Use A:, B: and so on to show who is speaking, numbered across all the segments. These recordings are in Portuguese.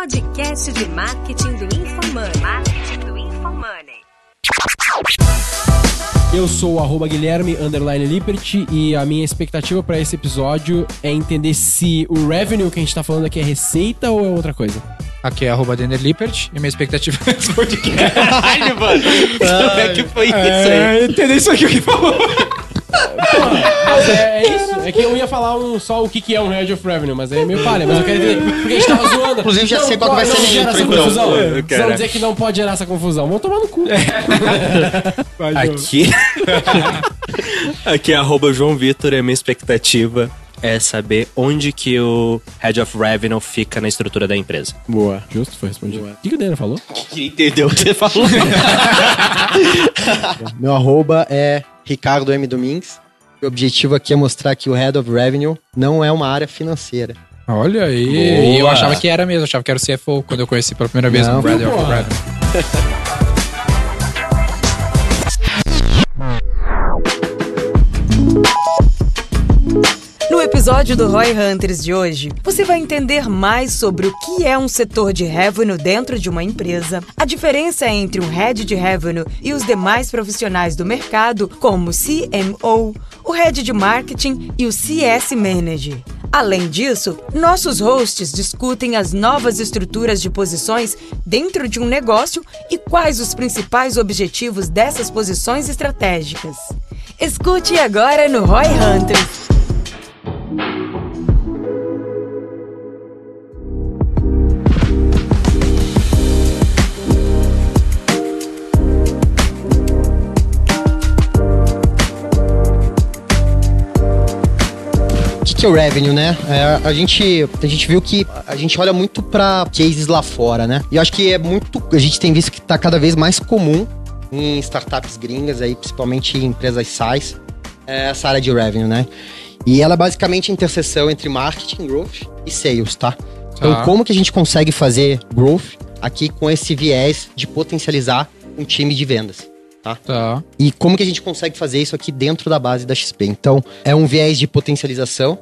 A: podcast de marketing do InfoMoney.
B: Eu sou o @Guilherme_Lippert e a minha expectativa pra esse episódio é entender se o revenue que a gente tá falando aqui é receita ou é outra coisa.
C: Aqui é @DennerLippert e minha expectativa é esse podcast.
D: Caralho, mano. Como é que foi isso aí?
C: Entendeu isso aqui que falou?
B: É isso. É que eu ia falar só o que é um Head of Revenue, mas aí é meio palha. Mas eu quero entender, porque a gente tava zoando.
E: Inclusive, já sei qual vai ser a minha
B: essa
E: intro,
B: confusão.
D: então.
B: Vocês vão dizer que não pode gerar essa confusão. Vamos tomar no cu.
D: Aqui é @João Vitor e a minha expectativa é saber onde que o Head of Revenue fica na estrutura da empresa.
B: Boa. Justo, foi respondido. O que o Daniel falou?
D: Entendeu o que você falou?
E: Meu arroba é Ricardo M. Domingues. O objetivo aqui é mostrar que o Head of Revenue não é uma área financeira.
C: Olha aí.
D: Boa.
C: Eu achava que era mesmo, achava que era o CFO quando eu conheci pela primeira vez
E: Não,
C: o Head of
B: porra.
C: Revenue.
F: No episódio do Roy Hunters de hoje, você vai entender mais sobre o que é um setor de revenue dentro de uma empresa, a diferença entre um head de revenue e os demais profissionais do mercado, como o CMO, o head de marketing e o CS Manager. Além disso, nossos hosts discutem as novas estruturas de posições dentro de um negócio e quais os principais objetivos dessas posições estratégicas. Escute agora no Roy Hunters.
E: O que é o revenue, né? A gente viu que a gente olha muito pra cases lá fora, né? E eu acho que a gente tem visto que tá cada vez mais comum em startups gringas aí, principalmente em empresas SaaS, essa área de revenue, né? E ela é basicamente a interseção entre marketing, growth e sales, tá? Então, como que a gente consegue fazer growth aqui com esse viés de potencializar um time de vendas?
C: Tá.
E: E como que a gente consegue fazer isso aqui dentro da base da XP? Então, é um viés de potencialização,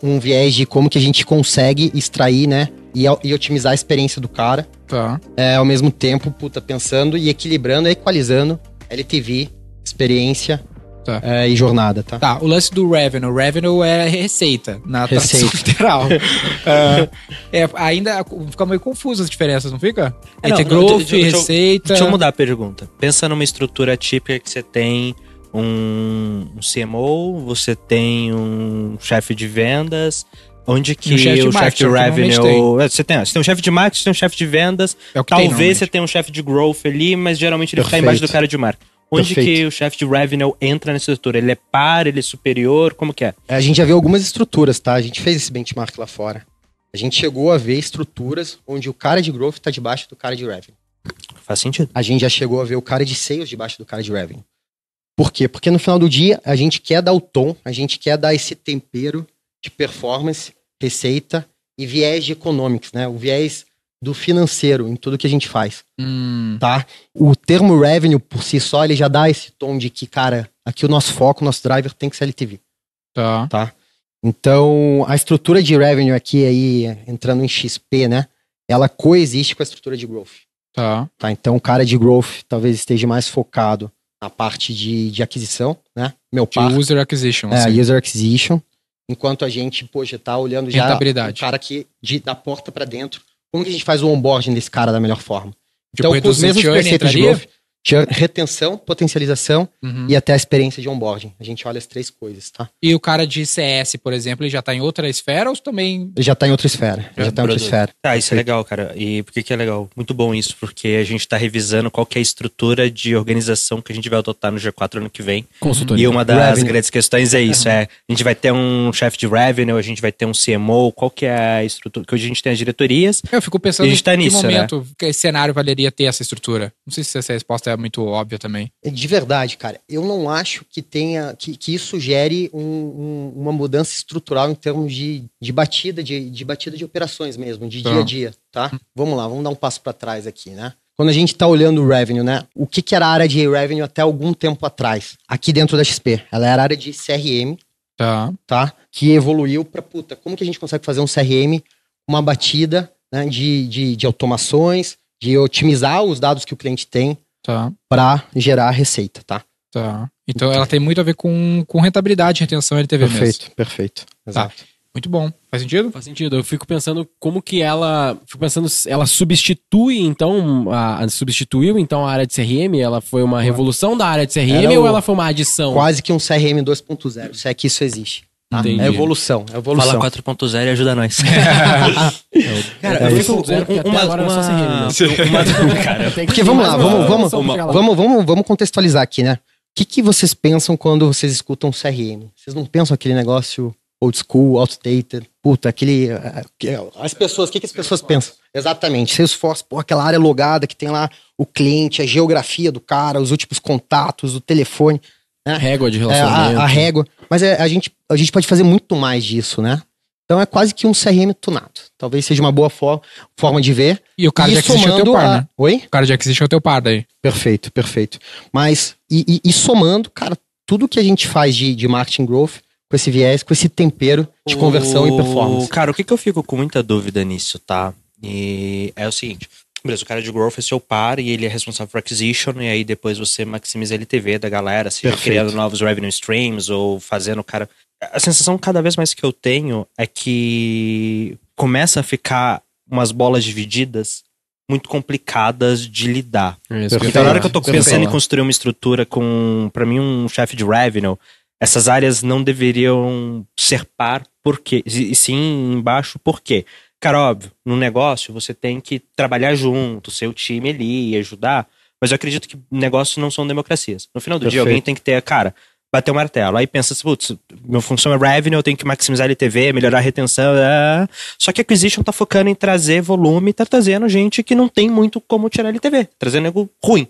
E: um viés de como que a gente consegue extrair, né? E otimizar a experiência do cara.
C: Tá.
E: Ao mesmo tempo, pensando e equilibrando, equalizando LTV, experiência e jornada, tá?
C: Tá, o lance do revenue. Revenue é receita, na tradução literal. Ainda fica meio confuso as diferenças, não fica? Entre growth e receita.
D: Deixa eu mudar a pergunta. Pensa numa estrutura típica que você tem um CMO, você tem um chefe de vendas, onde que o chefe de revenue... Você tem um chefe de marketing, você tem um chefe de vendas, talvez você tenha um chefe de growth ali, mas geralmente ele fica embaixo do cara de marketing. Onde que o chefe de revenue entra nessa estrutura? Ele é par, ele é superior, como que é?
E: A gente já viu algumas estruturas, tá? A gente fez esse benchmark lá fora. A gente chegou a ver estruturas onde o cara de growth tá debaixo do cara de revenue.
D: Faz sentido.
E: A gente já chegou a ver o cara de sales debaixo do cara de revenue. Por quê? Porque no final do dia, a gente quer dar o tom, a gente quer dar esse tempero de performance, receita e viés de economics, né? O viés do financeiro em tudo que a gente faz, tá? O termo revenue, por si só, ele já dá esse tom de que, cara, aqui o nosso foco, o nosso driver tem que ser LTV. Tá? Então, a estrutura de revenue aqui, aí, entrando em XP, né? Ela coexiste com a estrutura de growth.
C: Tá.
E: Então, o cara de growth talvez esteja mais focado na parte de aquisição, né?
C: User acquisition.
E: User acquisition. Enquanto a gente, já tá olhando já o cara aqui da porta para dentro. Como que a gente faz o onboarding desse cara da melhor forma? Então, com os mesmos preceitos de growth, retenção, potencialização e até a experiência de onboarding. A gente olha as três coisas, tá?
C: E o cara de CS, por exemplo, ele já tá em outra esfera ou também...
E: Ele já tá em outra esfera.
D: Tá, isso é legal, cara. E por que é legal? Muito bom isso, porque a gente tá revisando qual que é a estrutura de organização que a gente vai adotar no G4 ano que vem.
B: Consultoria.
D: E uma das grandes questões é isso, a gente vai ter um chefe de revenue, a gente vai ter um CMO, qual que é a estrutura? Que hoje a gente tem as diretorias.
C: Eu fico pensando
D: em que
C: momento que esse cenário valeria ter essa estrutura. Não sei se essa resposta é muito óbvia também.
E: De verdade, cara, eu não acho que tenha que isso gere uma mudança estrutural em termos de batida de operações mesmo, de dia a dia, tá? Vamos lá, vamos dar um passo para trás aqui, né? Quando a gente tá olhando o revenue, né? O que era a área de revenue até algum tempo atrás? Aqui dentro da XP, ela era a área de CRM, tá? Que evoluiu para como que a gente consegue fazer um CRM, uma batida né, de automações, de otimizar os dados que o cliente tem
C: Tá.
E: para gerar receita, tá?
C: Tá. Então ela tem muito a ver com rentabilidade e retenção LTV mesmo.
E: Perfeito, perfeito. Exato.
C: Muito bom. Faz sentido?
B: Faz sentido. Eu fico pensando como que ela... Fico pensando se ela substitui, então... substituiu, então, a área de CRM? Ela foi uma revolução da área de CRM ou ela foi uma adição?
E: Quase que um CRM 2.0, se é que isso existe. Tá?
B: Entendi.
E: É evolução, é evolução.
D: Fala 4.0 e ajuda nós.
B: Cara, eu fico agora era só CRM, né?
D: Cara,
E: Porque vamos lá, vamos contextualizar aqui, né? O que vocês pensam quando vocês escutam CRM? Vocês não pensam aquele negócio old school, outdated? Puta, aquele... As pessoas, o que as pessoas pensam? Exatamente, Salesforce, pô, aquela área logada que tem lá o cliente, a geografia do cara, os últimos contatos, o telefone. Né?
B: A régua de relacionamento.
E: A régua. Mas a gente pode fazer muito mais disso, né? Então é quase que um CRM tunado. Talvez seja uma boa forma de ver.
C: E o cara de Acquisition é o teu par, né?
E: Oi?
C: O cara de Acquisition é o teu par daí.
E: Perfeito, perfeito. Mas, e somando, cara, tudo que a gente faz de marketing growth, com esse viés, com esse tempero de conversão e performance.
D: Cara, o que eu fico com muita dúvida nisso, tá? E é o seguinte... Beleza, o cara de growth é seu par e ele é responsável por acquisition, e aí depois você maximiza a LTV da galera, seja criando novos revenue streams ou fazendo o cara... A sensação cada vez mais que eu tenho é que começa a ficar umas bolas divididas muito complicadas de lidar. Então, na hora que eu tô pensando em construir uma estrutura com, pra mim, um chefe de revenue, essas áreas não deveriam ser par, por quê? E sim embaixo, por quê? Cara, óbvio, no negócio você tem que trabalhar junto, seu time ali e ajudar, mas eu acredito que negócios não são democracias. No final do dia, alguém tem que ter, cara, bater o martelo. Aí pensa, putz, minha função é revenue, eu tenho que maximizar a LTV, melhorar a retenção. Só que a Acquisition tá focando em trazer volume, tá trazendo gente que não tem muito como tirar a LTV, trazendo algo ruim.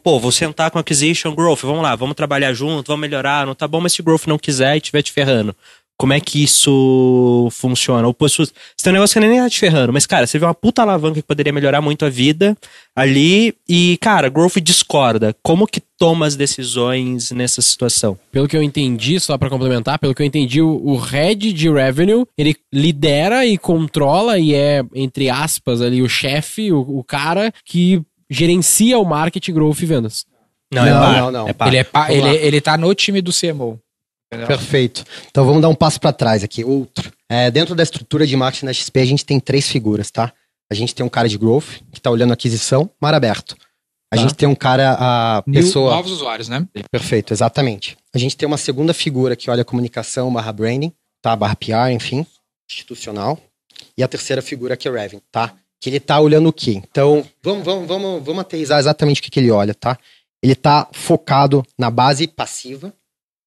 D: Pô, vou sentar com Acquisition, Growth, vamos lá, vamos trabalhar junto, vamos melhorar, não tá bom, mas se Growth não quiser e estiver te ferrando, como é que isso funciona? Ou, pô, você tem um negócio que nem tá te ferrando, mas, cara, você vê uma puta alavanca que poderia melhorar muito a vida ali e, cara, Growth discorda. Como que toma as decisões nessa situação?
B: Pelo que eu entendi, só pra complementar, pelo que eu entendi, o head de revenue, ele lidera e controla e é, entre aspas, ali, o chefe, o cara que gerencia o marketing, growth e vendas.
E: Não.
C: É par. Ele tá no time do CMO.
E: Perfeito. Então vamos dar um passo para trás aqui. Outro. Dentro da estrutura de marketing da XP, a gente tem 3 figuras, tá? A gente tem um cara de growth, que tá olhando aquisição, mar aberto. A gente tem um cara, a pessoa...
C: Novos usuários, né?
E: Perfeito, exatamente. A gente tem uma segunda figura que olha comunicação, /branding, tá? /PR, enfim, institucional. E a terceira figura que é revenue, tá? Que ele tá olhando o quê? Então, vamos aterrissar exatamente o que ele olha, tá? Ele tá focado na base passiva.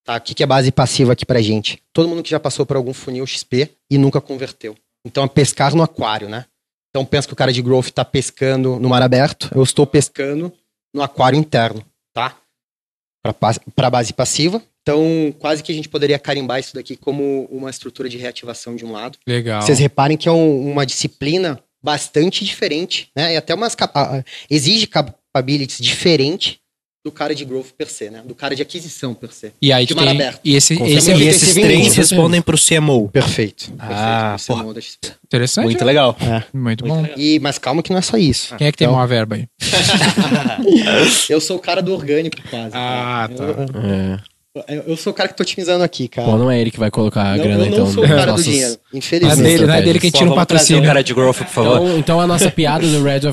E: Tá? O que é base passiva aqui pra gente? Todo mundo que já passou por algum funil XP e nunca converteu. Então é pescar no aquário, né? Então pensa que o cara de growth tá pescando no mar aberto, eu estou pescando no aquário interno, tá? Pra base passiva. Então quase que a gente poderia carimbar isso daqui como uma estrutura de reativação de um lado.
C: Legal.
E: Vocês reparem que é uma disciplina bastante diferente, né? E até exige capabilities diferente do cara de growth per se, né? Do cara de aquisição per se.
C: E aí
E: de
C: tem...
E: aberto.
D: E esses 3 respondem pro CMO.
E: Perfeito.
D: Ah,
E: CMO
D: porra.
C: Interessante.
D: Muito legal.
C: Muito bom.
E: Mas calma que não é só isso.
C: Quem é que tem uma verba aí?
E: Eu sou o cara do orgânico, quase.
C: Ah, tá.
E: Eu sou o cara que tô otimizando aqui, cara.
B: Pô, não é ele que vai colocar a grana, então.
E: Eu não sou o cara do dinheiro, infelizmente.
C: Não é dele que tira um patrocínio.
D: Um cara de growth, por favor.
B: Então a nossa piada do Head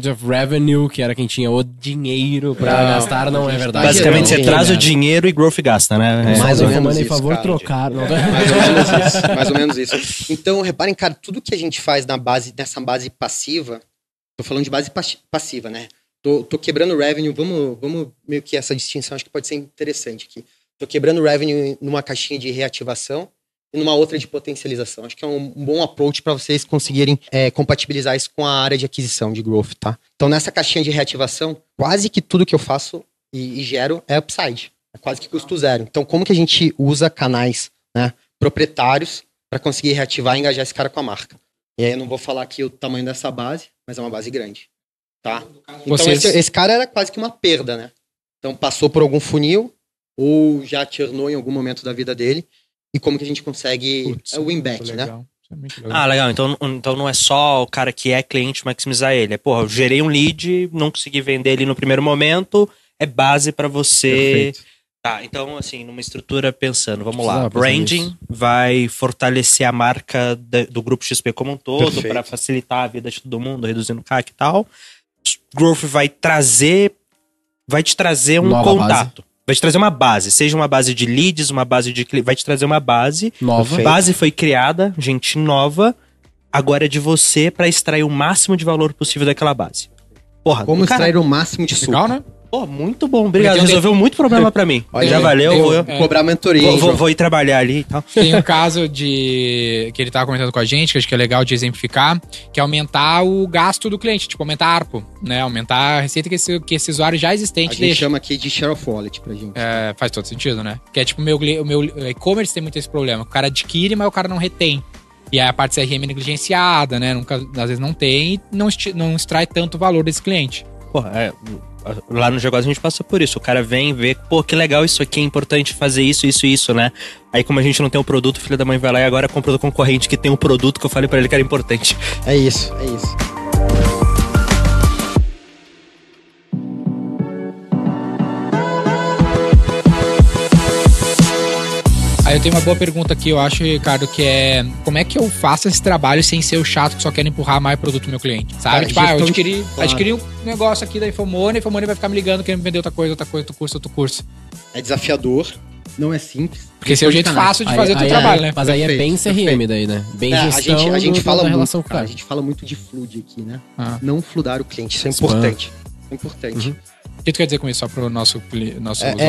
B: of Revenue, que era quem tinha o dinheiro pra gastar, não é verdade.
D: Basicamente, você traz o dinheiro e growth gasta, né?
E: Mais ou menos
B: isso,
E: isso,
B: favor,
E: cara.
B: trocar. Não,
E: Mais ou menos isso. Então, reparem, cara, tudo que a gente faz nessa base passiva, tô falando de base passiva, né? Tô quebrando revenue, vamos meio que essa distinção, acho que pode ser interessante aqui. Tô quebrando revenue numa caixinha de reativação e numa outra de potencialização. Acho que é um bom approach para vocês conseguirem compatibilizar isso com a área de aquisição, de growth, tá? Então, nessa caixinha de reativação, quase que tudo que eu faço e gero é upside. É quase que custo zero. Então, como que a gente usa canais, né, proprietários para conseguir reativar e engajar esse cara com a marca? E aí eu não vou falar aqui o tamanho dessa base, mas é uma base grande, tá? Então, esse cara era quase que uma perda, né? Então, passou por algum funil, ou já churnou em algum momento da vida dele, e como que a gente consegue o win back, né?
C: Isso é muito legal.
D: Ah, legal. Então não é só o cara que é cliente maximizar ele. É, porra, eu gerei um lead, não consegui vender ele no primeiro momento, é base pra você...
E: Perfeito.
D: Tá, então, assim, numa estrutura pensando, vamos
B: Precisava
D: lá.
B: pensar
D: Branding
B: nisso.
D: vai fortalecer a marca do Grupo XP como um todo,
E: Perfeito.
D: pra facilitar a vida de todo mundo, reduzindo o CAC e tal. Growth vai te trazer um
B: Nova
D: contato. Vai te trazer uma base, seja uma base de leads, uma base de... Vai te trazer uma base.
B: Nova.
E: Perfeito.
D: Base foi criada, gente nova. Agora é de você pra extrair o máximo de valor possível daquela base. Porra,
E: Como
D: cara,
E: extrair o máximo de suco.
C: Legal, né?
D: pô, muito bom, obrigado.
C: Porque tem um
D: Resolveu muito problema pra mim.
E: Olha,
D: Já valeu,
E: eu
D: vou,
E: cobrar mentoria, hein, João?
D: vou ir trabalhar ali e tal.
C: Tem um caso que ele tava comentando com a gente, que acho que é legal de exemplificar, que é aumentar o gasto do cliente, tipo, aumentar a ARPU, né? Aumentar a receita que esse usuário já
E: A
C: existente
E: gente
C: deixa.
E: chama aqui de share of wallet pra gente.
C: É, faz todo sentido, né? Que é tipo, o meu e-commerce tem muito esse problema. O cara adquire, mas o cara não retém. E aí a parte CRM é negligenciada, né? Às vezes não tem e não extrai tanto valor desse cliente.
D: Porra, lá no Jogos a gente passa por isso. O cara vem ver, pô, que legal isso aqui, é importante fazer isso, né? Aí como a gente não tem o produto, o filho da mãe vai lá e agora compra do concorrente que tem um produto que eu falei pra ele que era importante.
E: É isso, é isso.
C: Aí eu tenho uma boa pergunta aqui, eu acho, Ricardo, que é como é que eu faço esse trabalho sem ser o chato que só quer empurrar mais produto pro meu cliente? Sabe?
E: Cara,
C: Tipo, eu
E: gestão de-
C: adquiri um negócio aqui da Infomoney, a Infomoney vai ficar me ligando querendo me vender outra coisa, outro curso.
E: É desafiador, não é simples.
C: Porque esse é o jeito fácil de fazer o teu trabalho, né?
B: Mas aí é bem
E: Perfeito,
B: CRM daí, né? Bem
E: É,
B: gestão
E: a gente fala
B: da
E: muito,
B: relação com o
E: cara,
B: cara.
E: a gente fala muito de flood aqui, né?
C: Ah.
E: Não fludar o cliente, isso é
B: Spam.
E: importante. É importante.
C: O que tu quer dizer com isso só pro nosso usuário?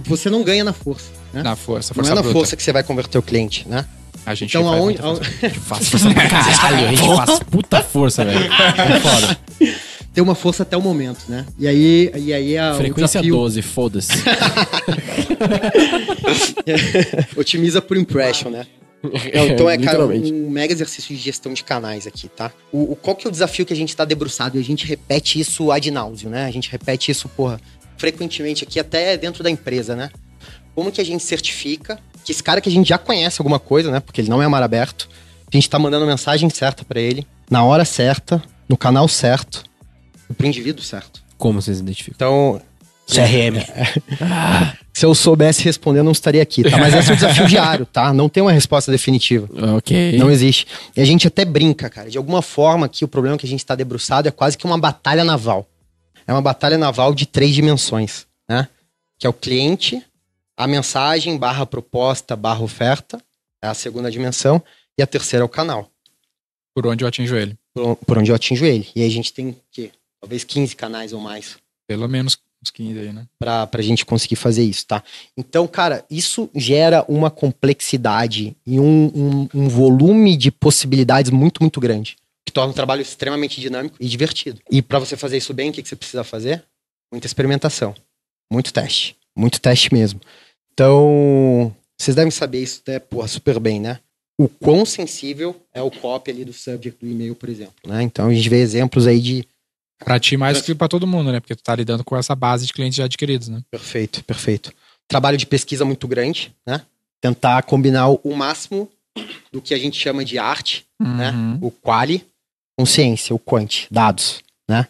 E: Você não ganha na força, né?
C: Na força,
E: Não
C: força
E: é na
C: bruta.
E: força que você vai converter o cliente, né?
C: A gente
E: Então
C: faz
E: aonde...
C: muita força.
B: Faz força pra caralho, a gente faz puta força, velho. É foda.
E: Tem uma força até o momento, né? E aí o
B: Frequência
E: desafio
B: 12, foda-se.
E: otimiza por impression, né? Não, então cara,
B: Literalmente.
E: um mega exercício de gestão de canais aqui, tá? Qual que é o desafio que a gente tá debruçado? E a gente repete isso ad nauseam, né? A gente repete isso, frequentemente aqui, até dentro da empresa, né? Como que a gente certifica que esse cara que a gente já conhece alguma coisa, né? Porque ele não é mar aberto, a gente tá mandando a mensagem certa pra ele, na hora certa, no canal certo, pro indivíduo certo.
B: Como vocês identificam?
E: Então,
D: CRM.
E: se eu soubesse responder, eu não estaria aqui, tá? Mas esse é o desafio diário, tá? Não tem uma resposta definitiva.
B: Ok.
E: Não existe. E a gente até brinca, cara. De alguma forma aqui, o problema que a gente tá debruçado é quase que uma batalha naval. É uma batalha naval de 3 dimensões, né? Que é o cliente, a mensagem, / proposta, / oferta. É a segunda dimensão. E a terceira é o canal.
C: Por onde eu atinjo ele.
E: Por onde eu atinjo ele. E aí a gente tem, o quê? Talvez 15 canais ou mais.
C: Pelo menos uns 15 aí, né?
E: Pra gente conseguir fazer isso, tá? Então, cara, isso gera uma complexidade e um volume de possibilidades muito, muito grande, que torna o trabalho extremamente dinâmico e divertido. E pra você fazer isso bem, o que você precisa fazer? Muita experimentação, muito teste mesmo. Então, vocês devem saber isso até, super bem, né? O quão sensível é o copy ali do subject do e-mail, por exemplo, né? Então, a gente vê exemplos aí de...
C: Pra ti mais do que pra todo mundo, né? Porque tu tá lidando com essa base de clientes já adquiridos, né?
E: Perfeito. Trabalho de pesquisa muito grande, né? Tentar combinar o máximo do que a gente chama de arte, né? O quali, com ciência, o quant, dados, né?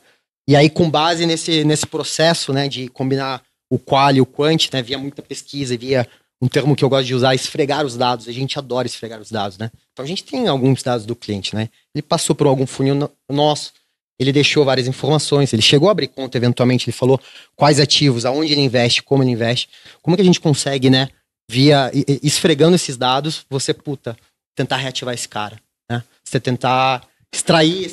E: E aí, com base nesse processo, né, de combinar o quali e o quant, né, via muita pesquisa, via um termo que eu gosto de usar, esfregar os dados. A gente adora esfregar os dados, né? Então, a gente tem alguns dados do cliente, né? Ele passou por algum funil nosso, ele deixou várias informações, ele chegou a abrir conta eventualmente, ele falou quais ativos, aonde ele investe, como ele investe. Como que a gente consegue, né, via esfregando esses dados, você, tentar reativar esse cara, né? Você tentar extrair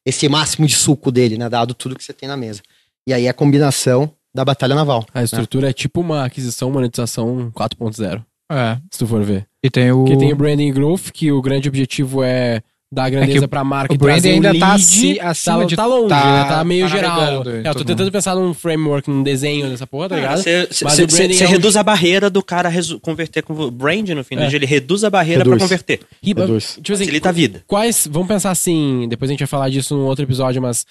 E: esse máximo de suco dele, né, dado tudo que você tem na mesa. E aí é a combinação da batalha naval.
B: A estrutura é tipo uma aquisição, monetização 4.0,
C: É.
B: se tu for ver.
C: E tem o...
B: Porque tem o branding growth, que o grande objetivo é dar grandeza pra marca
C: o
B: e
C: branding
B: trazer
C: ainda
B: lead.
C: tá acima de...
B: Tá longe,
C: tá-
B: né? Tá meio
C: tá
B: geral.
C: navegando em
B: Eu tô
C: todo
B: tentando
C: mundo.
B: pensar num framework, num desenho dessa porra, tá ligado? Mas o branding
D: Você
B: é um-
D: reduz a barreira do cara converter com brand no fim do dia. Ele reduz a barreira
E: Reduz.
D: pra converter.
B: Tipo assim,
D: Facilita a vida.
B: vamos pensar assim, depois a gente vai falar disso num outro episódio, mas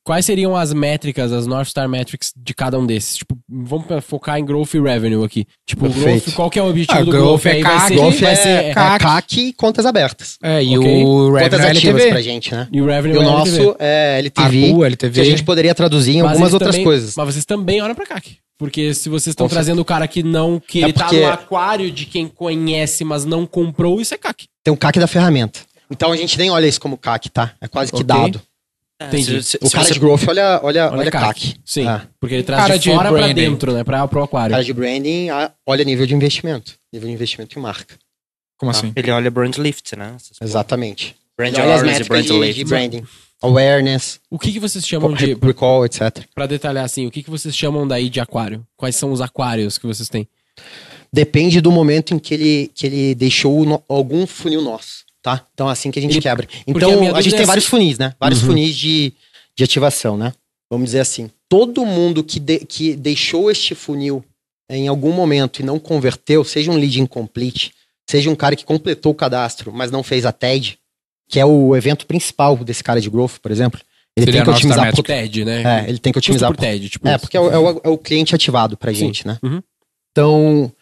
B: Quais seriam as métricas, as North Star Metrics de cada um desses? Tipo, vamos focar em Growth e Revenue aqui. Tipo, o Growth, qual que é o objetivo do Growth?
C: É CAC,
E: CAC e contas abertas.
C: E o Revenue
E: contas
C: é
E: ativas
C: LTV.
E: pra gente, né?
B: E o Revenue
E: E o nosso é LTV,
C: ARPU, LTV.
E: que a gente poderia traduzir em algumas outras coisas.
B: Mas vocês também olham pra CAC. Porque se vocês estão
E: Com
B: trazendo o cara que não... Que ele
E: porque-
B: tá no aquário de quem conhece, mas não comprou, isso é CAC.
E: Tem um CAC da ferramenta. Então a gente nem olha isso como CAC, tá? É quase que
B: Ok.
E: dado.
B: Entendi.
E: O cara de growth olha CAC.
B: Sim,
E: Ah.
B: porque ele traz
C: Cara
B: de
C: de
B: fora pra
C: branding.
B: dentro, né? Pro
E: O
B: aquário.
E: cara de branding olha nível de investimento. Nível de investimento em marca.
C: Como assim?
D: Ele olha brand lift, né?
E: Exatamente.
D: Brand
E: Ele olha as
D: awareness e
E: métricas
D: brand
E: de
D: lift.
E: branding. Awareness,
B: O que vocês chamam de...
E: recall, etc.
B: Pra detalhar assim, o que vocês chamam daí de aquário? Quais são os aquários que vocês têm?
E: Depende do momento em que ele deixou algum funil nosso, tá? Então é assim que a gente quebra.
B: a
E: Então
B: minha
E: a gente
B: dúvida
E: tem
B: é
E: vários
B: se-
E: funis, né? Vários funis de ativação, né? Vamos dizer assim. Todo mundo que deixou este funil em algum momento e não converteu, seja um lead incomplete, seja um cara que completou o cadastro, mas não fez a TED, que é o evento principal desse cara de growth, por exemplo, ele
C: Seria
E: tem que
C: a nossa
E: otimizar
C: métrica.
E: por
B: TED, né?
E: ele tem que
B: Custo
E: otimizar
B: por TED, tipo
E: É,
B: isso.
E: porque é o cliente ativado pra gente, né?
B: Uhum.
E: Então,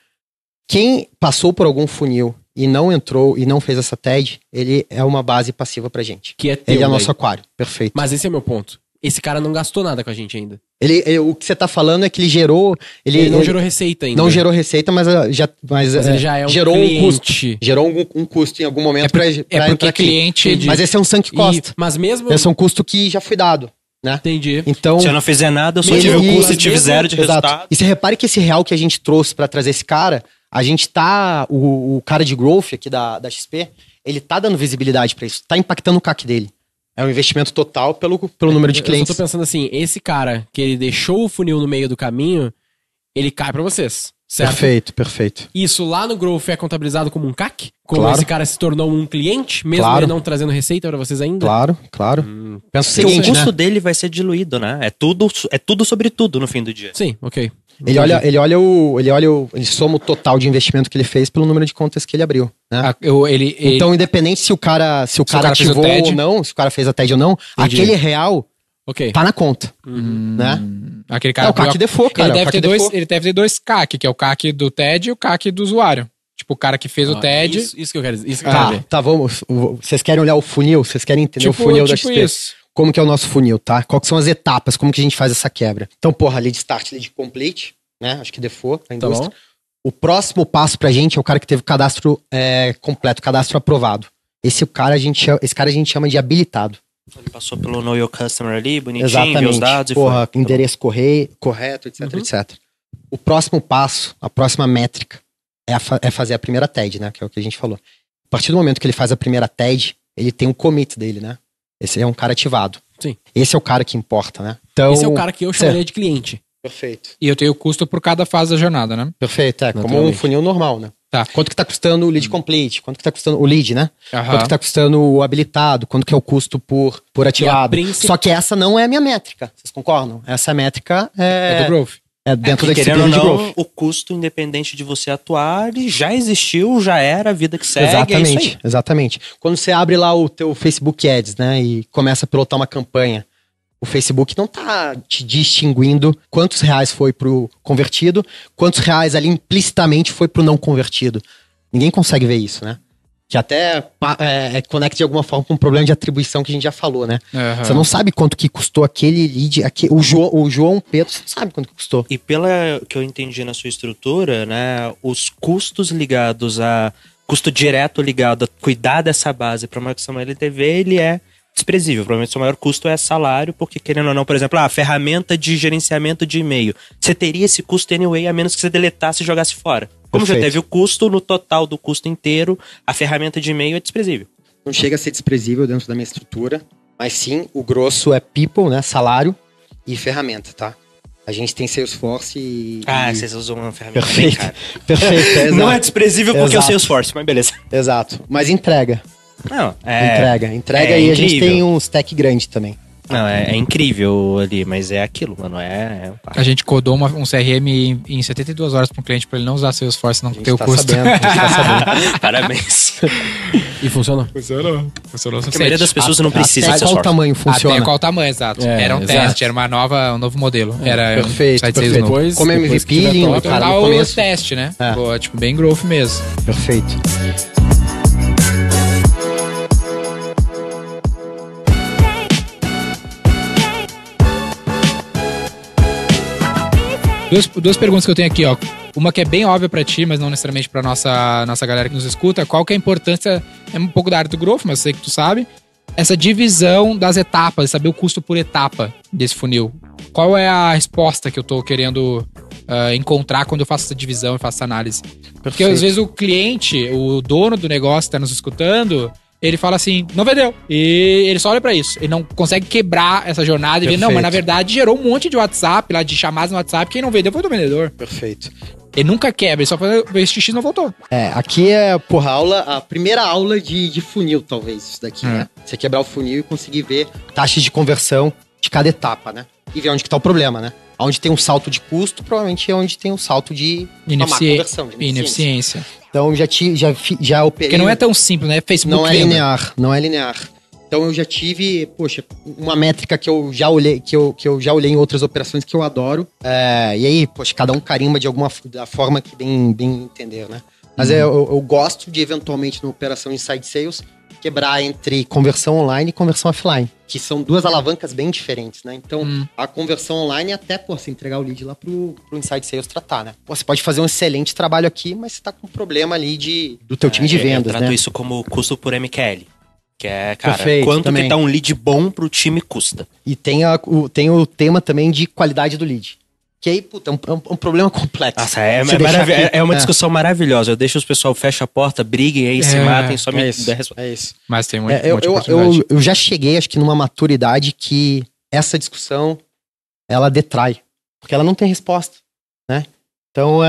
E: quem passou por algum funil e não entrou e não fez essa TED, ele é uma base passiva pra gente.
B: Que é teu
E: Ele é
B: daí.
E: nosso aquário, perfeito.
B: Mas esse é meu ponto. Esse cara não gastou nada com a gente ainda.
E: O que você tá falando é que ele gerou...
B: Ele não gerou receita ainda.
E: Não gerou receita, mas
B: ele já é um
E: gerou
B: cliente.
E: um custo. Gerou um custo em algum momento pra
C: porque
E: entrar aqui.
C: cliente...
E: Mas esse é um sunk cost.
B: Mas mesmo...
E: Esse é um custo que já foi dado, né?
B: Entendi.
E: Então...
D: Se eu não fizer nada, eu só
E: Ele-
D: tive o custo e
E: mas
D: tive
B: mesmo-
D: zero de
E: Exato.
D: resultado.
E: E você repare que esse real que a gente trouxe pra trazer esse cara, a gente tá... O cara de growth aqui da XP, ele tá dando visibilidade pra isso. Tá impactando o CAC dele. É um investimento total pelo número de
B: Eu
E: clientes.
B: só tô pensando assim, esse cara que ele deixou o funil no meio do caminho, ele cai pra vocês, certo?
E: Perfeito.
B: Isso lá no Growth é contabilizado como um CAC? Como
E: Claro.
B: esse cara se tornou um cliente, mesmo
E: Claro.
B: ele não trazendo receita pra vocês ainda?
E: Claro. Pensa o
D: Porque o
E: seguinte,
D: custo
E: né?
D: dele vai ser diluído, né? É tudo sobre tudo no fim do dia.
B: Sim, ok.
E: Ele soma o total de investimento que ele fez pelo número de contas que ele abriu, né? Então, independente se o cara
C: cara fez o
E: ativou
C: TED.
E: ou não, se o cara fez a TED ou não,
B: Entendi.
E: aquele real
B: Ok.
E: tá na conta, né?
C: Aquele
E: É
C: cara
E: o CAC default, cara.
C: ele
E: é o
C: deve,
E: CAC
C: ter dois,
E: default.
C: ele deve ter dois CAC, que é o CAC do TED e o CAC do usuário. Tipo, o cara que fez o TED...
B: Isso que eu quero dizer. Isso que eu quero ver.
E: Tá, vamos. Vocês querem olhar o funil? Vocês querem entender o funil da XP?
C: isso.
E: Como que é o nosso funil, tá? Quais que são as etapas? Como que a gente faz essa quebra? Então, porra, lead start, lead complete, né? Acho que default, a
B: Tá
E: indústria.
B: bom?
E: O próximo passo pra gente é o cara que teve o cadastro completo, cadastro aprovado. Esse cara a gente chama de habilitado.
D: Ele passou pelo Know Your Customer ali, bonitinho,
E: Exatamente.
D: viu os dados e
E: Porra,
D: foi.
E: endereço correto, etc, etc. O próximo passo, a próxima métrica, é fazer a primeira TED, né? Que é o que a gente falou. A partir do momento que ele faz a primeira TED, ele tem um commit dele, né? Esse é um cara ativado.
B: Sim.
E: Esse é o cara que importa, né? Então,
B: Esse é o cara que eu chamaria de cliente.
E: Perfeito.
C: E eu tenho o custo por cada fase da jornada, né?
E: Perfeito, como um
B: Naturalmente.
E: funil normal, né?
C: Tá.
E: Quanto que tá custando o lead complete? Quanto que tá custando o lead, né?
C: Aham.
E: Quanto que tá custando o habilitado? Quanto que é o custo por ativado? Só que essa não é a minha métrica. Vocês concordam? Essa métrica
C: É do Growth.
E: é dentro da
D: Querendo ou
E: disciplina de
D: não,
E: growth.
D: o custo, independente de você atuar, ele já existiu, já era a vida que segue, é isso aí.
E: Exatamente. Quando você abre lá o teu Facebook Ads, né, e começa a pilotar uma campanha, o Facebook não tá te distinguindo quantos reais foi pro convertido, quantos reais ali implicitamente foi pro não convertido. Ninguém consegue ver isso, né? Que até conecta de alguma forma com um problema de atribuição que a gente já falou, né?
C: Aham.
E: Você não sabe quanto que custou aquele lead, o João Pedro, você não sabe quanto que custou.
D: E pela que eu entendi na sua estrutura, né, os custos ligados a custo direto ligado a cuidar dessa base para uma questão LTV, ele é desprezível. Provavelmente o seu maior custo é salário, porque querendo ou não, por exemplo, a ferramenta de gerenciamento de e-mail, você teria esse custo anyway, a menos que você deletasse e jogasse fora. Como
E: Perfeito.
D: já teve o custo, no total do custo inteiro, a ferramenta de e-mail é desprezível.
E: Não chega a ser desprezível dentro da minha estrutura, mas sim, o grosso é people, né, salário e ferramenta, tá? A gente tem Salesforce e...
D: Vocês usam uma ferramenta bem
E: Perfeito,
D: cara.
E: perfeito, exato.
D: Não é desprezível porque é o
E: Exato.
D: Salesforce, mas beleza.
E: Exato, mas entrega.
D: Não,
E: Entrega
D: é
E: e a gente
D: incrível.
E: tem um stack grande também.
D: Não, é incrível ali, mas é aquilo, mano.
C: A gente codou um CRM em 72 horas para um cliente para ele não usar Salesforce, não ter o custo.
E: A gente tá sabendo.
D: Parabéns.
B: E funcionou?
C: Funcionou.
D: Porque a maioria das pessoas não precisa de
E: Até qual
D: Salesforce.
E: tamanho funciona?
C: Até qual tamanho, exato. Era um
B: exato.
C: teste, era um novo modelo. Era
E: Perfeito,
C: um site sales
E: perfeito.
C: novo.
E: Como MVP, lindo, cara, no
C: o
E: começo.
C: teste, né?
E: É.
C: Pô, tipo, bem growth mesmo.
E: Perfeito.
C: Duas perguntas que eu tenho aqui, ó. Uma que é bem óbvia pra ti, mas não necessariamente pra nossa galera que nos escuta. Qual que é a importância, é um pouco da área do growth, mas eu sei que tu sabe, essa divisão das etapas, saber o custo por etapa desse funil. Qual é a resposta que eu tô querendo encontrar quando eu faço essa divisão e faço essa análise? Porque às vezes o cliente, o dono do negócio que tá nos escutando, ele fala assim, não vendeu. E ele só olha pra isso. Ele não consegue quebrar essa jornada e ver, não, mas na verdade gerou um monte de WhatsApp lá, de chamadas no WhatsApp, quem não vendeu foi do vendedor.
E: Perfeito.
C: Ele nunca quebra, ele só fala, esse X não voltou.
E: Aqui é, a primeira aula de funil, talvez, isso daqui, né? Você quebrar o funil e conseguir ver taxas de conversão de cada etapa, né? E ver onde que tá o problema, né? Onde tem um salto de custo, provavelmente é onde tem um salto de má conversão, de
C: ineficiência.
E: Então já operei.
C: Porque não é tão simples, né? Facebook
E: não é linear. Então eu já tive, uma métrica que eu já olhei, que eu já olhei em outras operações que eu adoro. E aí, cada um carimba de alguma da forma que bem entender, né? Mas eu gosto de, eventualmente, numa operação inside sales, quebrar entre conversão online e conversão offline, que são duas alavancas bem diferentes, né? Então, a conversão online é até, você entregar o lead lá pro inside sales tratar, né? Você pode fazer um excelente trabalho aqui, mas você tá com um problema ali do teu time de vendas,
D: eu trato isso como custo por MQL. Que é, cara,
E: perfeito,
D: quanto
E: também.
D: que tá um lead bom pro time custa.
E: E tem o tema também de qualidade do lead. Que aí, é um problema complexo.
D: Nossa, é uma discussão maravilhosa. Eu deixo os pessoal, fecha a porta, briguem aí, se matem, só me dê a resposta.
E: É isso.
C: Mas tem muita oportunidade.
E: Eu já cheguei, acho que numa maturidade que essa discussão, ela detrai. Porque ela não tem resposta, né? Então,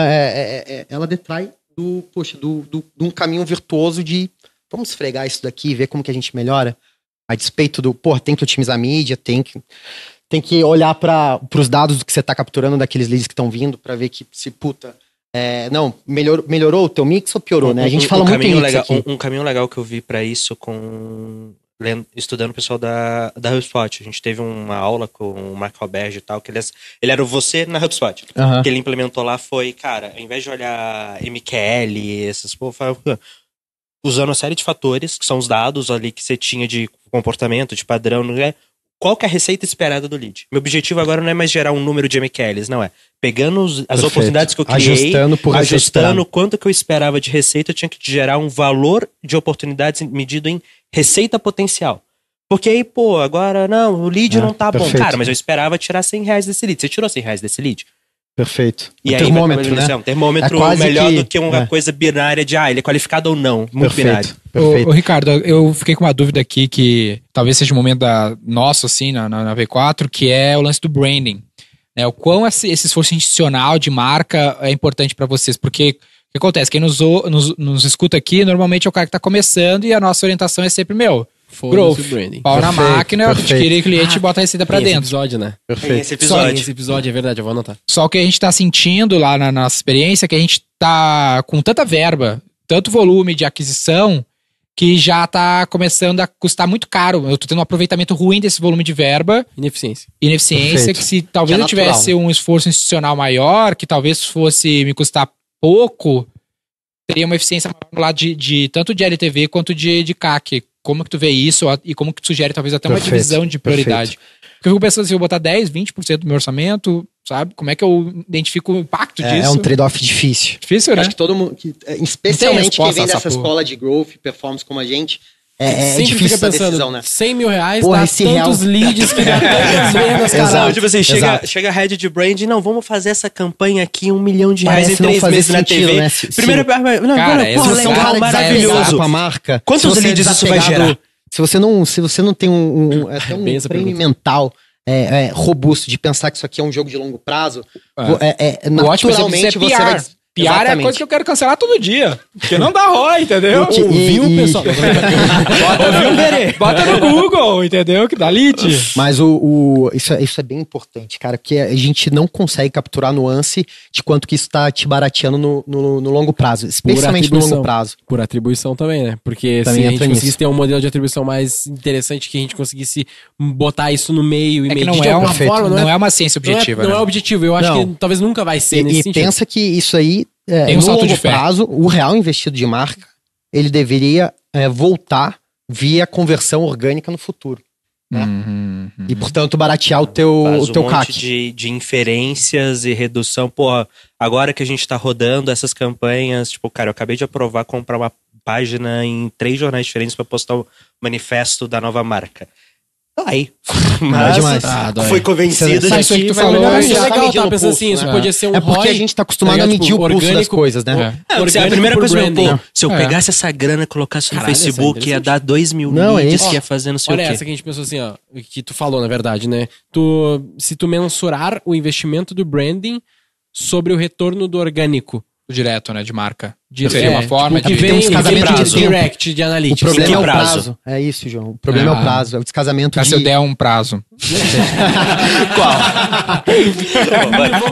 E: ela detrai de um caminho virtuoso de vamos esfregar isso daqui e ver como que a gente melhora. A despeito tem que otimizar a mídia, tem que olhar para os dados do que você está capturando daqueles leads que estão vindo para ver que melhorou o teu mix ou piorou, né? A gente fala muito em mix aqui.
D: Um caminho legal que eu vi para isso estudando o pessoal da HubSpot. A gente teve uma aula com o Marco Alberge e tal, que ele era você na HubSpot. O que ele implementou lá foi, cara, ao invés de olhar MQL, usando uma série de fatores, que são os dados ali que você tinha de comportamento, de padrão, qual que é a receita esperada do lead? Meu objetivo agora não é mais gerar um número de MQLs, não é. Pegando as oportunidades que eu criei, ajustando quanto que eu esperava de receita, eu tinha que gerar um valor de oportunidades medido em receita potencial. Porque aí, agora, não, o lead não tá bom. Cara, mas eu esperava tirar R$100 desse lead. Você tirou R$100 desse lead?
E: Perfeito.
D: E aí,
E: termômetro, né?
D: Um termômetro melhor do que uma coisa binária de, ele é qualificado ou não. Muito binário.
E: Perfeito.
C: Ô, Ricardo, eu fiquei com uma dúvida aqui que talvez seja o momento nosso, assim, na V4, que é o lance do branding. Né? O quão esse esforço institucional de marca é importante para vocês. Porque o que acontece? Quem nos escuta aqui, normalmente é o cara que tá começando e a nossa orientação é sempre, growth, pau na máquina, adquire cliente e bota a receita pra dentro.
B: Esse episódio, né?
E: Perfeito.
B: Esse episódio, é verdade, eu vou anotar.
C: Só que a gente tá sentindo lá na nossa experiência que a gente tá com tanta verba, tanto volume de aquisição, que já tá começando a custar muito caro. Eu tô tendo um aproveitamento ruim desse volume de verba.
B: Ineficiência,
C: que se talvez eu tivesse um esforço institucional maior, que talvez fosse me custar pouco, teria uma eficiência maior lá de tanto de LTV quanto de CAC. Como que tu vê isso e como que tu sugere talvez até uma divisão de prioridade? Porque eu fico pensando, se eu botar 10, 20% do meu orçamento, sabe? Como é que eu identifico o impacto disso?
E: É um trade-off difícil.
C: Difícil, né?
E: Acho que todo mundo, especialmente quem vem dessa escola de growth e performance como a gente, é difícil essa decisão, né?
B: R$100 mil, dá
E: tantos
B: leads que dá tantas vendas, cara.
D: Tipo assim, chega a head de brand, não, vamos fazer essa campanha aqui, R$1 milhão em 3 meses na TV.
E: Né?
D: Primeiro, legal, maravilhoso.
E: Com a marca,
D: quantos leads isso vai gerar?
E: Se você não tem um prêmio mental robusto de pensar que isso aqui é um jogo de longo prazo, naturalmente você vai...
C: PR é a
E: Exatamente.
C: coisa que eu quero cancelar todo dia. Porque não dá ROI, entendeu?
B: Ouviu o pessoal?
C: Bota no Google, entendeu? Que dá lead.
E: Mas isso é bem importante, cara, porque a gente não consegue capturar a nuance de quanto que isso tá te barateando no longo prazo, especialmente no longo prazo.
B: Por atribuição também, né? Porque
E: Também
B: se a
E: entra
B: gente
E: nisso.
B: conseguisse ter um modelo de atribuição mais interessante, que a gente conseguisse botar isso no meio e
C: É que
B: medir
C: não
B: de
C: é,
B: alguma forma,
C: não é uma ciência objetiva,
B: não é
C: né?
B: objetivo. Eu acho
E: Não.
B: que talvez nunca vai ser nesse
E: E
B: sentido.
E: pensa que isso aí,
C: Tem um
E: no
C: salto de
E: longo
C: fé.
E: prazo, o real investido de marca, ele deveria voltar via conversão orgânica no futuro. Né? E, portanto, baratear o teu
D: Faz um
E: CAC.
D: monte de inferências e redução. Porra, agora que a gente tá rodando essas campanhas, tipo, cara, eu acabei de aprovar comprar uma página em 3 jornais diferentes pra postar o manifesto da nova marca. Dói. Mas
E: demais.
B: Dói.
D: foi convencido
C: Sabe
D: de
C: isso aí que
D: que
C: tu
D: vai
C: falou,
D: melhorar.
B: Isso é
E: Tá
B: legal,
E: medindo
B: tá
E: o
B: pensando
E: pulso,
B: assim, isso
E: né?
B: podia ser um
E: É porque
B: ROI,
E: a gente tá acostumado
B: tá
E: a
B: ligado?
E: medir
B: Tipo,
E: o pulso das
B: orgânico-
E: coisas, né?
C: É.
D: Não, a
B: orgânico
D: primeira
B: por
D: coisa,
B: branding.
D: pô, se eu
C: É.
D: pegasse essa grana e colocasse no
B: Caralho,
D: Facebook,
B: essa é
D: ia dar 2 mil
E: Não, é
D: leads,
E: isso.
D: que ia fazer não sei
B: Olha
D: o quê.
B: essa que a gente pensou assim, ó, que tu falou, na verdade, né? Se tu mensurar o investimento do branding sobre o retorno do orgânico.
C: Direto, né? De marca.
B: De,
C: Seria uma forma
B: que
C: de...
B: vem
E: tem um descasamento
B: de
E: de tempo.
B: direct, de
E: O
B: analytics.
E: problema
D: que
E: é o
D: prazo?
E: prazo. É isso, João. O problema é o prazo. É o descasamento
C: Tá, se eu
E: de...
C: der um prazo.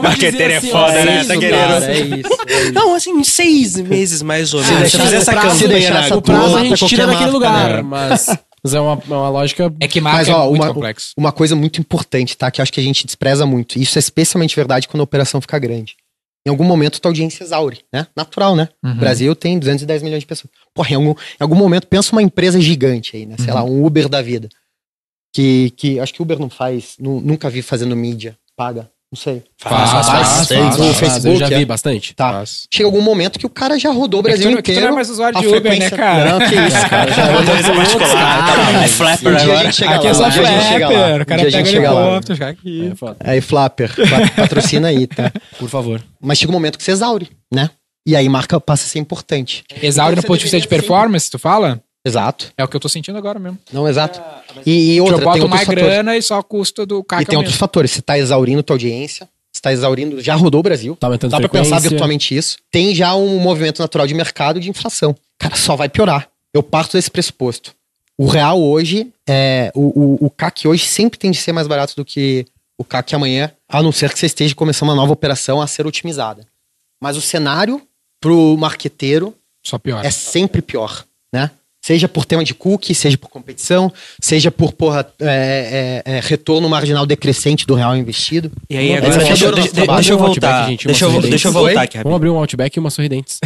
D: Marqueteiro é
B: assim,
D: foda,
B: ó,
D: né?
B: isso,
D: Tá
B: cara,
D: querendo.
E: isso.
D: Não, assim, em 6 meses mais ou menos.
E: deixar
D: Se fizer
E: o
D: essa
E: prazo- se
D: campanha
E: deixar
D: na
E: essa
B: O prazo a
E: Mata
B: gente
E: qualquer
B: tira daquele
E: marca,
B: lugar,
E: né?
B: mas é uma lógica...
C: É que marca
E: Mas,
C: é
E: ó,
C: muito complexo.
E: uma coisa muito importante, tá? Que eu acho que a gente despreza muito. Isso é especialmente verdade quando a operação fica grande. Em algum momento, tua audiência exaure, né? Natural, né? O Brasil tem 210 milhões de pessoas. Porra, em algum momento, pensa uma empresa gigante aí, né? Sei lá, um Uber da vida. Que acho que Uber não faz, nunca vi fazendo mídia. Paga, não sei.
C: Faz.
E: No Facebook,
B: eu já vi
E: é.
B: bastante.
E: Tá.
C: Faz.
E: Chega algum momento que o cara já rodou o Brasil
C: que tu
E: inteiro.
C: não é mais usuário
E: A
C: de Uber, né,
E: frequência-
C: cara?
E: Não, que isso, cara. Já rodou
D: Motorista particular, tá lá, é Flapper
E: Um dia a
D: agora.
E: gente chega
C: Aqui
E: lá.
C: é só
E: Um dia a gente chega lá.
C: flapper. O
E: Um
C: cara
E: dia a gente
C: pega
E: chega lá.
C: helicóptero, já aqui.
B: É foda.
E: Aí, Flapper, patrocina aí, tá?
B: Por favor.
E: Mas chega um momento que você exaure, né? E aí marca passa a ser importante.
C: Exaure
E: Então
C: no ponto de vista de performance, tu fala?
E: Exato.
C: É o que eu tô sentindo agora mesmo.
E: Não, exato. E
C: Que
E: outra,
C: eu
E: tem
C: boto
E: outros
C: mais
E: fatores.
C: grana e só custo do CAC
E: E tem outros fatores. Você tá exaurindo tua audiência, você tá exaurindo, já rodou o Brasil.
B: Tá aumentando
E: Dá pra
B: frequência.
E: pensar virtualmente isso. Tem já um movimento natural de mercado de inflação. Cara, só vai piorar. Eu parto desse pressuposto. O real hoje, o CAC hoje sempre tem de ser mais barato do que o CAC amanhã, a não ser que você esteja começando uma nova operação a ser otimizada. Mas o cenário pro marqueteiro
C: Só piora.
E: é sempre pior, né? Seja por tema de cookie, seja por competição, seja por retorno marginal decrescente do real investido.
D: E aí,
E: É
D: agora,
E: desafiador o nosso trabalho.
D: deixa eu
B: Um Outback,
D: voltar.
B: gente,
D: Deixa
B: uma
D: eu voltar
E: Sorridentes.
D: aqui,
B: Vamos
D: rapidinho.
B: abrir um Outback e uma Sorridentes.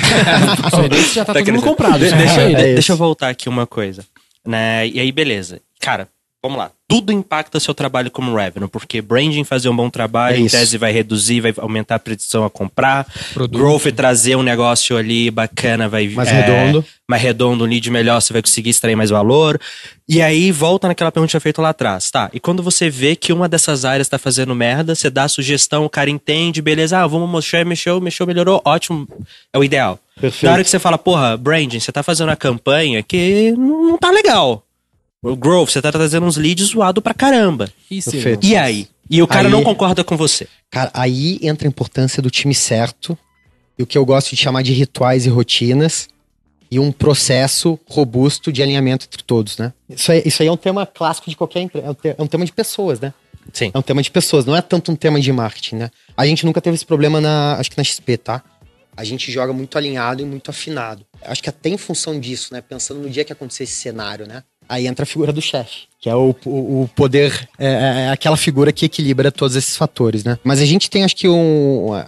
B: Sorridentes já tá todo mundo
D: acreditando?
B: comprado.
D: De-
B: já.
D: Deixa,
B: É isso.
D: deixa eu voltar aqui uma coisa. Né? E aí, beleza. Cara, vamos lá. Tudo impacta seu trabalho como revenue, porque branding fazer um bom trabalho,
E: É
D: em
E: isso.
D: tese vai reduzir, vai aumentar a predição a comprar.
C: Produto.
D: Growth é trazer um negócio ali bacana, vai
E: Mais redondo.
D: mais redondo, um lead melhor, você vai conseguir extrair mais valor. E aí volta naquela pergunta que tinha feito lá atrás, tá? E quando você vê que uma dessas áreas tá fazendo merda, você dá a sugestão, o cara entende, beleza, vamos mexer, mexeu, melhorou, ótimo, é o ideal.
E: Perfeito.
D: Na hora que você fala, porra, branding, você tá fazendo uma campanha que não tá legal. O growth, você tá trazendo uns leads zoado pra caramba.
B: Isso,
E: Perfeito.
D: E aí? E o cara
E: Aí-
D: não concorda com você.
E: Cara, aí entra a importância do time certo e o que eu gosto de chamar de rituais e rotinas e um processo robusto de alinhamento entre todos, né? Isso aí é um tema clássico de qualquer empresa, é um tema de pessoas, né?
D: Sim.
E: É um tema de pessoas, não é tanto um tema de marketing, né? A gente nunca teve esse problema acho que na XP, tá? A gente joga muito alinhado e muito afinado. Acho que até em função disso, né? Pensando no dia que acontecer esse cenário, né? Aí entra a figura do chefe, que é o poder, aquela figura que equilibra todos esses fatores, né? Mas a gente tem, acho que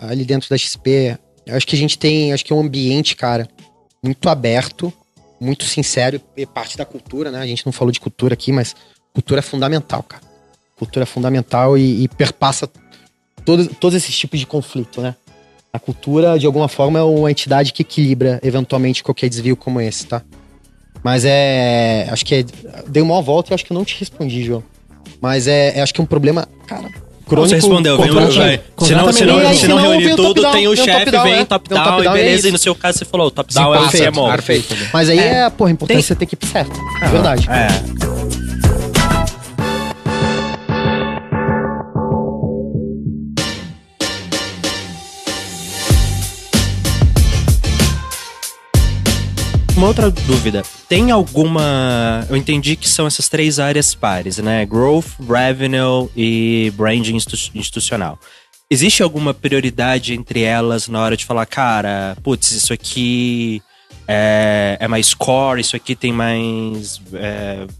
E: ali dentro da XP, acho que a gente tem, um ambiente, cara, muito aberto, muito sincero e parte da cultura, né? A gente não falou de cultura aqui, mas cultura é fundamental, cara. Cultura é fundamental e perpassa todos esses tipos de conflito, né? A cultura, de alguma forma, é uma entidade que equilibra, eventualmente, qualquer desvio como esse, tá? Mas acho que dei uma volta e acho que eu não te respondi, João. Mas acho que é um problema, cara, crônico.
D: Você respondeu, viu?
E: contra-
D: Se não reunir
E: vem o
D: tudo,
E: top-down,
D: tem o
E: vem o
D: chefe,
E: top-down,
D: vem
E: né?
D: o top-down,
E: Vem o
D: e
E: top-down, é
D: beleza.
E: isso.
D: E no seu caso, você falou, o top-down é o
E: Perfeito,
D: CMO.
C: Perfeito.
E: Mas aí importante você ter equipe certa. É verdade.
D: É. Uma outra dúvida. Tem alguma... Eu entendi que são essas 3 áreas pares, né? Growth, Revenue e Branding institucional. Existe alguma prioridade entre elas na hora de falar, cara, putz, isso aqui é mais core, isso aqui tem mais...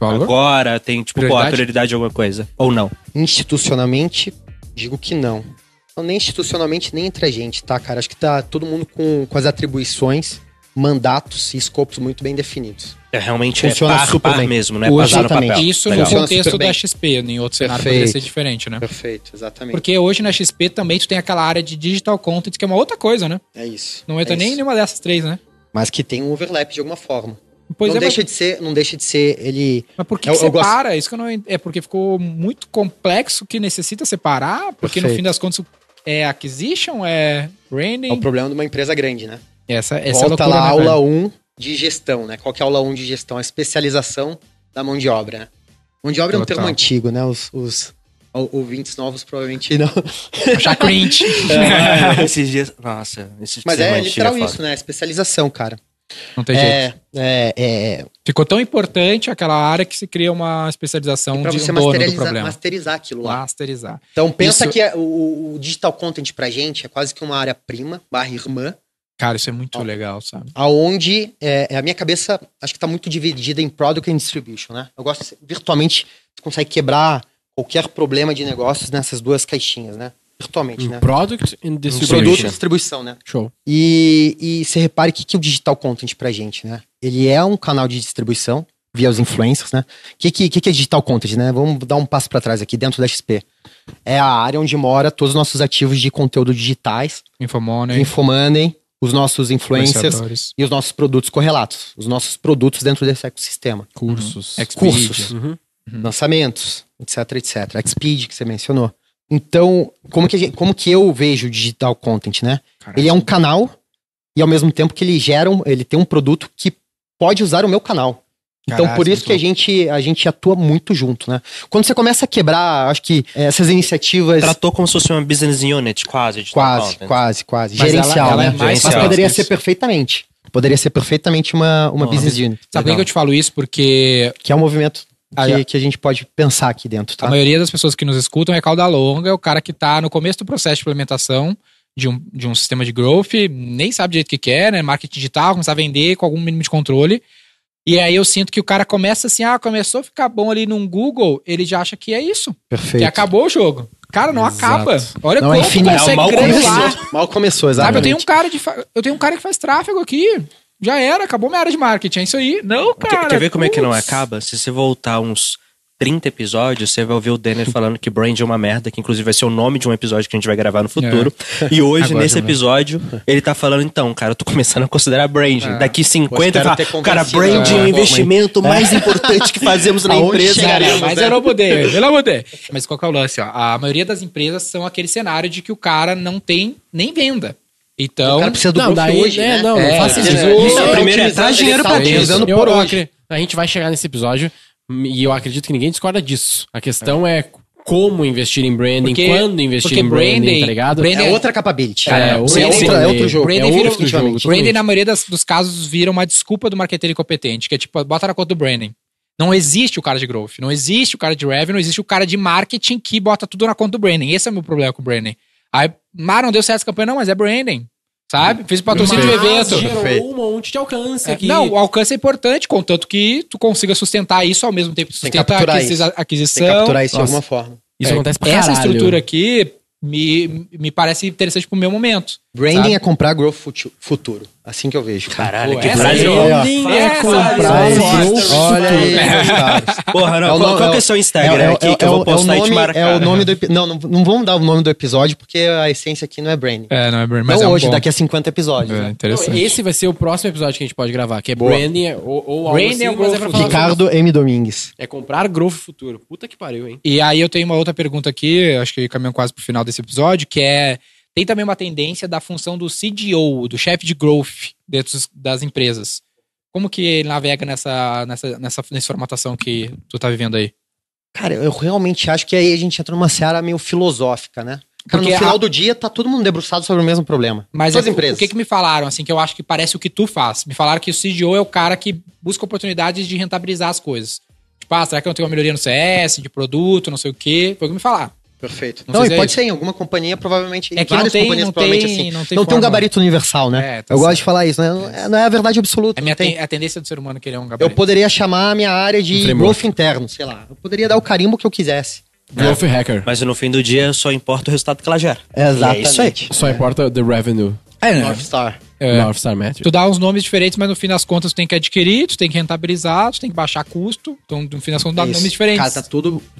D: agora tem, tipo, a prioridade de alguma coisa? Ou não?
E: Institucionalmente, digo que não. Então, nem institucionalmente, nem entre a gente, tá, cara? Acho que tá todo mundo com as atribuições, mandatos e escopos muito bem definidos.
D: Realmente
E: funciona super bem
D: mesmo, né? Passar no papel.
C: Isso no contexto da XP, em outro cenário poderia ser diferente, né?
E: Perfeito, exatamente.
C: Porque hoje na XP também tu tem aquela área de digital content, que é uma outra coisa, né?
E: É isso.
C: Não entra nem em nenhuma dessas 3, né?
E: Mas que tem um overlap de alguma forma.
C: Pois
E: não deixa de ser ele...
C: Mas por que separa? Isso que eu não... É porque ficou muito complexo que necessita separar? Porque no fim das contas é acquisition, é branding?
E: É o problema de uma empresa grande, né?
C: Essa
E: volta lá a aula 1 de gestão, né? Qual que é a aula 1 de gestão? A especialização da mão de obra, né? Mão de obra é um termo antigo, né? Os ouvintes novos provavelmente não.
C: Já cringe.
D: Esses dias... Nossa,
E: mas é literal isso, né? Especialização, cara.
C: Não tem jeito. Ficou tão importante aquela área que se cria uma especialização de um dono do problema.
E: Masterizar aquilo lá.
C: Masterizar.
E: Então pensa que o digital content pra gente é quase que uma área prima, /irmã.
C: Cara, isso é muito legal, sabe?
E: Aonde a minha cabeça, acho que tá muito dividida em product and distribution, né? Eu gosto, virtualmente, você consegue quebrar qualquer problema de negócios nessas 2 caixinhas, né? Virtualmente, né?
B: Product and distribution.
E: Produto e distribuição, né?
B: Show.
E: E você repare o que é o digital content pra gente, né? Ele é um canal de distribuição via os influencers, né? O que é digital content, né? Vamos dar um passo pra trás aqui, dentro da XP. É a área onde mora todos os nossos ativos de conteúdo digitais. Infomoney, os nossos influencers e os nossos produtos correlatos. Os nossos produtos dentro desse ecossistema.
B: Cursos.
E: Lançamentos, etc. Xpeed, que você mencionou. Então, como que eu vejo o digital content, né? Caraca. Ele é um canal e ao mesmo tempo que ele tem um produto que pode usar o meu canal. Então, por isso que a gente atua muito junto, né? Quando você começa a quebrar, acho que essas iniciativas...
D: Tratou como se fosse uma business unit, quase.
E: Quase. Gerencial, né? Mas poderia ser perfeitamente. Poderia ser perfeitamente uma business unit.
C: Sabe por que eu te falo isso? Porque...
E: Que é um movimento que a gente pode pensar aqui dentro, tá?
C: A maioria das pessoas que nos escutam é cauda longa, é o cara que tá no começo do processo de implementação de um sistema de growth, nem sabe direito o que quer, né? Marketing digital, começar a vender com algum mínimo de controle. E aí eu sinto que o cara começa assim, começou a ficar bom ali num Google, ele já acha que é isso.
E: Perfeito.
C: Que acabou o jogo. Cara, não acaba. Olha
E: como mal começou, exatamente.
C: Sabe, eu tenho um cara que faz tráfego aqui. Já era, acabou minha área de marketing, é isso aí. Não, cara.
D: Quer ver como é que não acaba? Se você voltar uns 30 episódios, você vai ouvir o Denner falando que brand é uma merda, que inclusive vai ser o nome de um episódio que a gente vai gravar no futuro. E hoje, agora, nesse episódio, ele tá falando, então, cara, eu tô começando a considerar branding. Daqui 50, cara, branding é o investimento mais importante que fazemos na empresa.
C: Mas eu não mudei. Mas qual que é o lance? Ó? A maioria das empresas são aquele cenário de que o cara não tem nem venda. Então,
E: o cara precisa do hoje, né?
B: Não faça isso.
D: Primeiro traz dinheiro pra dentro.
B: A gente vai chegar nesse episódio e eu acredito que ninguém discorda disso. A questão é como investir em branding, quando investir em branding, tá ligado?
E: É outra capability.
B: É outro jogo.
C: Branding, na maioria dos casos, vira uma desculpa do marqueteiro incompetente, que é tipo, bota na conta do branding. Não existe o cara de growth, não existe o cara de revenue, não existe o cara de marketing que bota tudo na conta do branding. Esse é o meu problema com o branding. Aí, não deu certo essa campanha, não, mas é branding. Sabe? Fiz patrocínio de evento.
B: Gerou um monte de alcance aqui.
C: Não, o alcance é importante, contanto que tu consiga sustentar isso ao mesmo tempo que sustenta a aquisição.
E: Tem que capturar isso de alguma forma.
B: Isso acontece pra caralho.
C: Essa estrutura aqui me parece interessante pro meu momento.
E: Branding sabe? É comprar growth futuro. Assim que eu vejo.
D: Caralho,
E: que
D: frase.
B: Branding é comprar growth futuro.
E: Olha aí,
D: porra, não. Qual que é o seu Instagram aqui que eu vou postar e te marcar?
E: É o nome do episódio. Não vamos dar o nome do episódio porque a essência aqui não é branding.
C: Não é branding. Mas
E: não hoje, daqui a 50 episódios.
C: É interessante.
B: Esse vai ser o próximo episódio que a gente pode gravar, que é branding ou algo
C: branding
B: assim,
C: mas é pra falar
E: Ricardo M. Domingues.
B: É comprar growth futuro. Puta que pariu, hein?
C: E aí eu tenho uma outra pergunta aqui, acho que caminhando quase pro final desse episódio, que é... Tem também uma tendência da função do CDO, do chefe de growth dentro das empresas. Como que ele navega nessa formatação que tu tá vivendo aí?
E: Cara, eu realmente acho que aí a gente entra numa seara meio filosófica, né? Cara, no final do dia, tá todo mundo debruçado sobre o mesmo problema.
C: Mas
E: todas as empresas.
C: O que me falaram, assim, que eu acho que parece o que tu faz? Me falaram que o CDO é o cara que busca oportunidades de rentabilizar as coisas. Tipo, será que eu não tenho uma melhoria no CS, de produto, não sei o quê? Foi o que me falaram.
E: Perfeito. Não, e pode ser em alguma companhia, provavelmente.
C: É que várias companhias, provavelmente, assim.
E: Não tem um gabarito universal, né? Eu gosto de falar isso, né? Não é a verdade absoluta.
C: A tendência do ser humano que ele é um gabarito.
E: Eu poderia chamar a minha área de growth interno, sei lá. Eu poderia dar o carimbo que eu quisesse.
B: Growth hacker.
D: Mas no fim do dia só importa o resultado que ela gera.
E: Exatamente.
D: É isso aí.
B: Só importa the revenue.
E: North Star.
B: North Star Metric.
C: Tu dá uns nomes diferentes, mas no fim das contas tu tem que adquirir, tu tem que rentabilizar, tu tem que baixar custo. Então, no fim das contas, dá nomes diferentes.
E: Cara, tá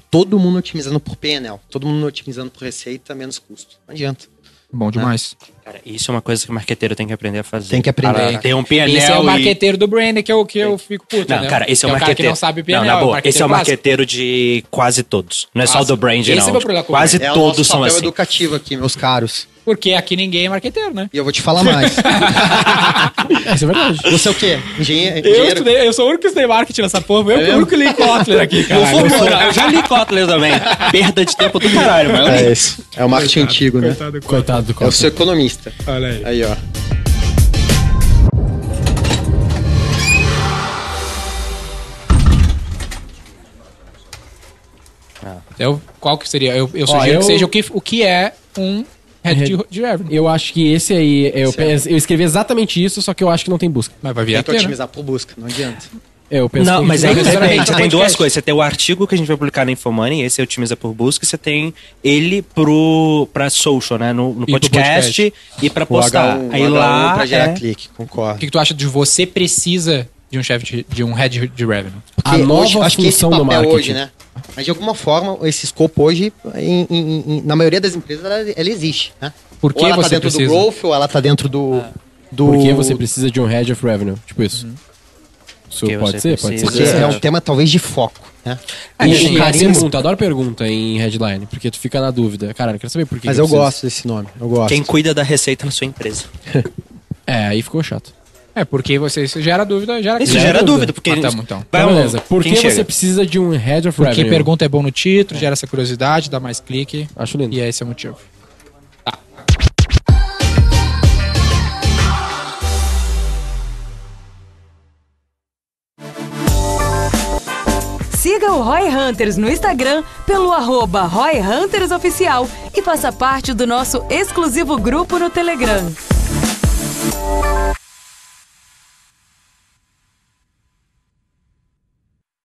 E: todo mundo otimizando por PNL. Todo mundo otimizando por receita, menos custo. Não adianta.
C: Bom demais.
D: Cara, isso é uma coisa que o marqueteiro tem que aprender a fazer.
E: Tem que aprender.
D: Tem um PNL.
C: Esse é o marqueteiro do brand que eu fico puto,
D: Não,
C: né?
D: cara, esse é o
C: cara
D: marqueteiro.
C: que não sabe PNL.
D: Não, na boa, esse é o
C: clássico.
D: marqueteiro de quase todos. Não é só o do brand,
C: Esse
D: não.
C: é o meu problema com o
D: Quase
C: brand.
D: todos são
E: É o
D: assim.
E: educativo aqui, meus caros.
C: Porque aqui ninguém é marqueteiro, né?
E: E eu vou te falar mais.
B: Isso é verdade.
E: Você é o quê? Engenheiro?
C: Eu sou o único que estudei marketing nessa porra. Eu o único que li Kotler aqui, cara.
D: Eu já li Kotler também. Perda de tempo do caralho, mas eu li.
E: É isso. É o marketing antigo, né?
B: Coitado do
E: É o
B: Kotler.
E: seu economista.
C: Olha aí.
E: Aí, ó.
C: Qual que seria? Eu sugiro que seja o que é um head de revenue.
B: Eu acho que esse aí... Eu escrevi exatamente isso, só que eu acho que não tem busca.
C: Mas vai vir a
E: Tem que
C: ter, né?
E: otimizar por busca, não adianta.
B: Eu penso
D: Não,
B: que
D: mas aí
C: necessariamente
D: depende. Você
C: é
D: tem
C: podcast.
D: duas coisas. Você tem o artigo que a gente vai publicar na Infomoney, esse otimiza por busca, e você tem ele pra social, né? No
C: pro
D: podcast e pra postar.
E: O
D: Aí
E: H1
D: lá.
E: pra gerar clique,
C: O
E: concordo.
C: que tu acha de você precisa de um chefe de um head de revenue?
B: a nova
E: acho que esse
B: função do
E: papel
B: marketing.
E: hoje, né? Mas de alguma forma, esse escopo hoje, na maioria das empresas, ela existe, né?
C: Por que
E: ou ela
C: você
E: tá dentro
C: precisa?
E: do growth, ou ela tá dentro do...
B: Por que você precisa de um head of revenue? Tipo isso. Isso
D: Porque
B: pode
D: você
B: ser, pode ser.
E: Porque é um tema, talvez, de foco, né?
B: E
E: carimbo.
B: pergunta, adoro pergunta em headline, porque tu fica na dúvida. Cara, eu quero saber por que
E: Mas
B: que
E: eu
B: preciso.
E: gosto desse nome, eu gosto.
D: Quem cuida da receita na sua empresa.
B: Aí ficou chato.
C: Porque isso gera dúvida,
D: Isso gera dúvida, porque.
C: Então.
B: Então, beleza. Por que
D: quem
B: você
D: chega?
B: precisa de um head of
C: Porque
B: revenue?
C: pergunta é bom no título, gera essa curiosidade, dá mais clique.
B: Acho lindo.
C: E esse é o motivo.
F: Siga o Roy Hunters no Instagram pelo @RoyHuntersOficial e faça parte do nosso exclusivo grupo no Telegram.